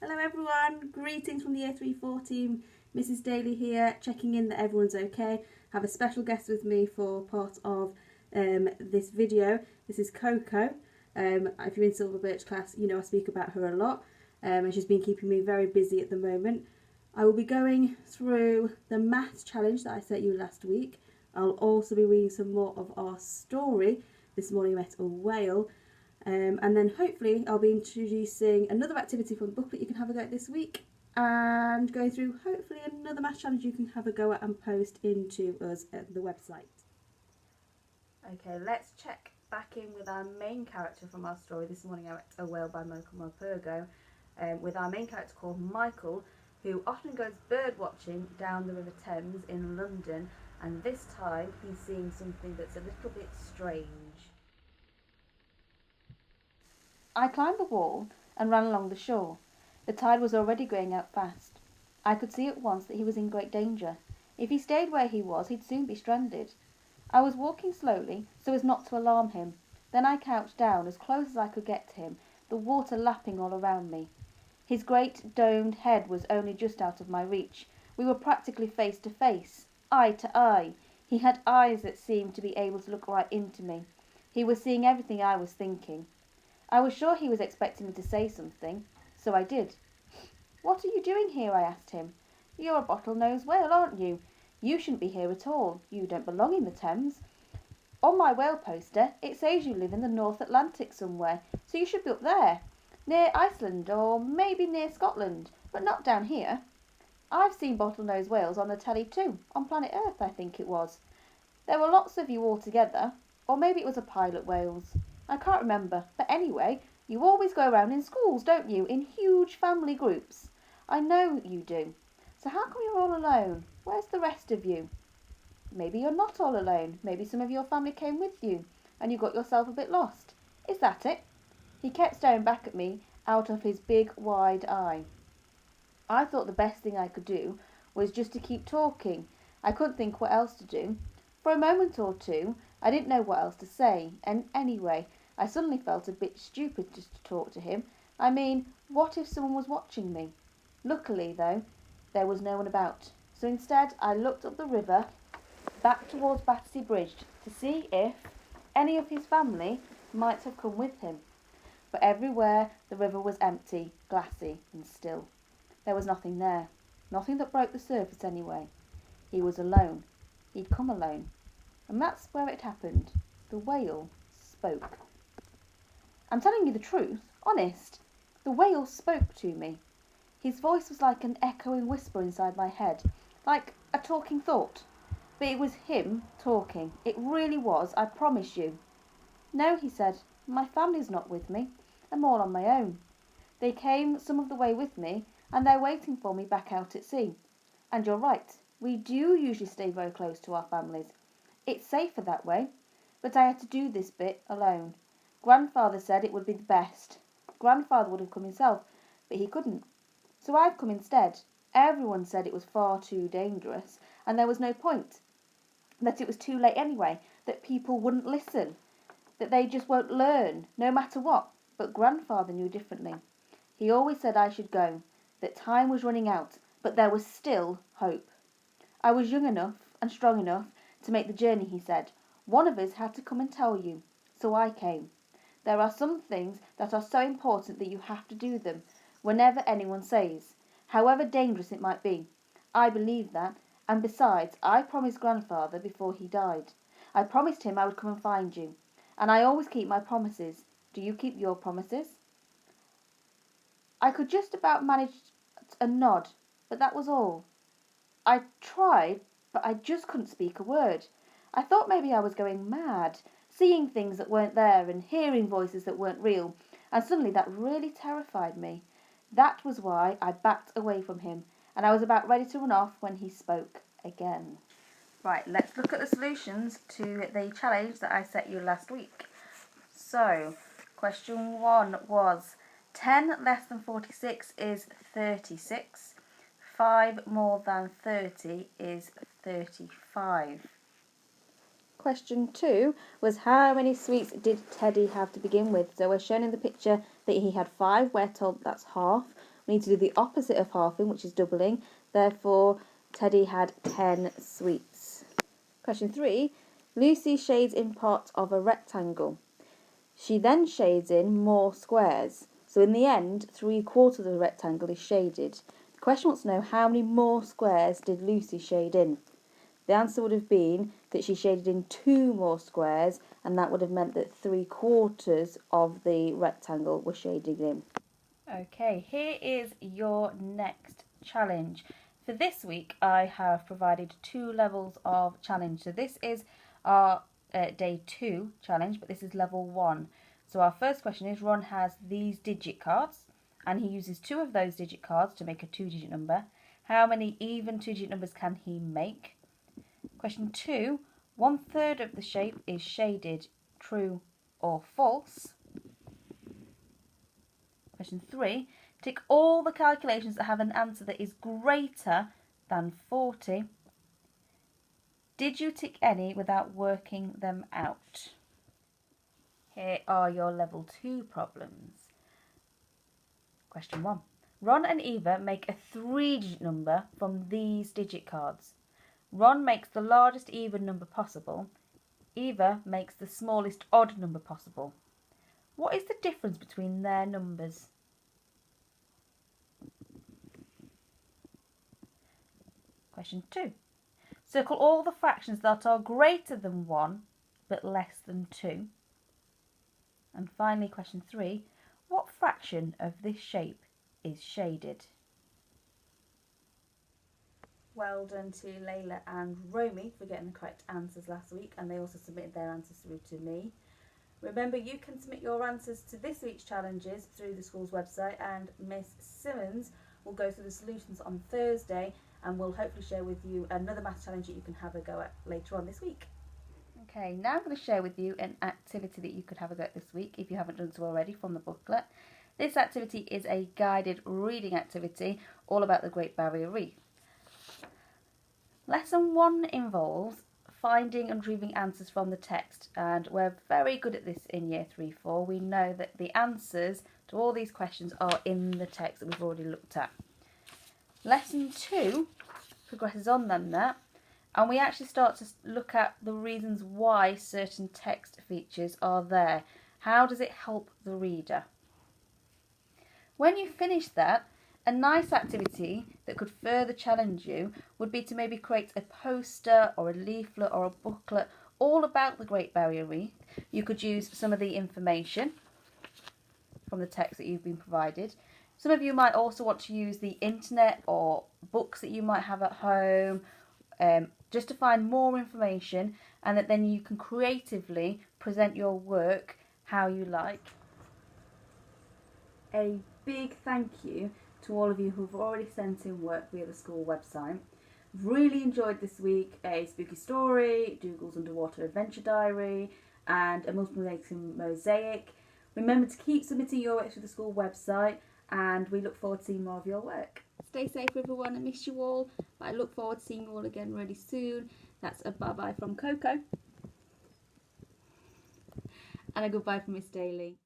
Hello everyone, greetings from the Year 3-4 team. Mrs Daly here, checking in that everyone's okay. I have a special guest with me for part of this video. This is Coco. If you're in Silver Birch class, you know I speak about her a lot, and she's been keeping me very busy at the moment. I will be going through the maths challenge that I set you last week. I'll also be reading some more of our story. This morning I met a whale. And then hopefully I'll be introducing another activity from the booklet you can have a go at this week, and going through hopefully another math challenge you can have a go at and post into us at the website. Okay, let's check back in with our main character from our story. This morning I met a whale by Michael Morpurgo, with our main character called Michael, who often goes bird watching down the River Thames in London, and this time he's seeing something that's a little bit strange. I climbed the wall and ran along the shore. The tide was already going out fast. I could see at once that he was in great danger. If he stayed where he was, he'd soon be stranded. I was walking slowly, so as not to alarm him. Then I crouched down as close as I could get to him, the water lapping all around me. His great domed head was only just out of my reach. We were practically face to face, eye to eye. He had eyes that seemed to be able to look right into me. He was seeing everything I was thinking. I was sure he was expecting me to say something, so I did. "What are you doing here?" I asked him. "You're a bottlenose whale, aren't you? You shouldn't be here at all. You don't belong in the Thames. On my whale poster it says you live in the North Atlantic somewhere, so you should be up there, near Iceland or maybe near Scotland, but not down here. I've seen bottlenose whales on the telly too, on Planet Earth I think it was. There were lots of you all together, or maybe it was a pilot whales. I can't remember, but anyway, you always go around in schools, don't you, in huge family groups? I know you do. So how come you're all alone? Where's the rest of you? Maybe you're not all alone. Maybe some of your family came with you, and you got yourself a bit lost. Is that it?" He kept staring back at me out of his big, wide eye. I thought the best thing I could do was just to keep talking. I couldn't think what else to do. For a moment or two, I didn't know what else to say, and anyway, I suddenly felt a bit stupid just to talk to him. I mean, what if someone was watching me? Luckily, though, there was no one about, so instead I looked up the river, back towards Battersea Bridge, to see if any of his family might have come with him. But everywhere the river was empty, glassy, and still. There was nothing there, nothing that broke the surface anyway. He was alone. He'd come alone. And that's where it happened. The whale spoke. I'm telling you the truth, honest. The whale spoke to me. His voice was like an echoing whisper inside my head, like a talking thought. But it was him talking. It really was, I promise you. "No," he said, "my family's not with me. I'm all on my own. They came some of the way with me, and they're waiting for me back out at sea. And you're right, we do usually stay very close to our families. It's safer that way. But I had to do this bit alone. Grandfather said it would be the best. Grandfather would have come himself, but he couldn't. So I've come instead. Everyone said it was far too dangerous, and there was no point. That it was too late anyway, that people wouldn't listen, that they just won't learn, no matter what. But Grandfather knew differently. He always said I should go, that time was running out, but there was still hope. I was young enough and strong enough to make the journey, he said. One of us had to come and tell you, so I came. There are some things that are so important that you have to do them, whenever anyone says, however dangerous it might be. I believe that, and besides, I promised Grandfather before he died. I promised him I would come and find you, and I always keep my promises. Do you keep your promises?" I could just about manage a nod, but that was all. I tried, but I just couldn't speak a word. I thought maybe I was going mad, seeing things that weren't there and hearing voices that weren't real, and suddenly that really terrified me. That was why I backed away from him, and I was about ready to run off when he spoke again. Right, let's look at the solutions to the challenge that I set you last week. So, question 1 was 10 less than 46 is 36. 5 more than 30 is 35. Question 2 was how many sweets did Teddy have to begin with? So we're shown in the picture that he had 5, we're told that's half. We need to do the opposite of halving, which is doubling. Therefore, Teddy had 10 sweets. Question 3. Lucy shades in part of a rectangle. She then shades in more squares. So in the end, 3/4 of the rectangle is shaded. The question wants to know how many more squares did Lucy shade in? The answer would have been that she shaded in 2 more squares, and that would have meant that 3/4 of the rectangle were shaded in. Okay, here is your next challenge. For this week, I have provided 2 levels of challenge. So this is our day 2 challenge, but this is level 1. So our first question is, Ron has these digit cards, and he uses 2 of those digit cards to make a 2-digit number. How many even 2-digit numbers can he make? Question 2, 1/3 of the shape is shaded, true or false? Question 3, tick all the calculations that have an answer that is greater than 40. Did you tick any without working them out? Here are your level 2 problems. Question 1. Ron and Eva make a 3-digit number from these digit cards. Ron makes the largest even number possible. Eva makes the smallest odd number possible. What is the difference between their numbers? Question 2. Circle all the fractions that are greater than 1 but less than 2. And finally, question 3. What fraction of this shape is shaded? Well done to Layla and Romy for getting the correct answers last week, and they also submitted their answers through to me. Remember, you can submit your answers to this week's challenges through the school's website, and Miss Simmons will go through the solutions on Thursday, and we'll hopefully share with you another math challenge that you can have a go at later on this week. Okay, now I'm going to share with you an activity that you could have a go at this week if you haven't done so already from the booklet. This activity is a guided reading activity all about the Great Barrier Reef. Lesson 1 involves finding and retrieving answers from the text, and we're very good at this in Year 3-4. We know that the answers to all these questions are in the text that we've already looked at. Lesson 2 progresses on than that, and we actually start to look at the reasons why certain text features are there. How does it help the reader? When you finish that, a nice activity that could further challenge you would be to maybe create a poster or a leaflet or a booklet all about the Great Barrier Reef. You could use some of the information from the text that you've been provided. Some of you might also want to use the internet or books that you might have at home, just to find more information, and that then you can creatively present your work how you like. A big thank you to all of you who've already sent in work via the school website. Really enjoyed this week a spooky story, Dougal's Underwater Adventure Diary, and a multiplication mosaic. Remember to keep submitting your work through the school website, and we look forward to seeing more of your work. Stay safe everyone, I miss you all, but I look forward to seeing you all again really soon. That's a bye bye from Coco, and a goodbye from Miss Daly.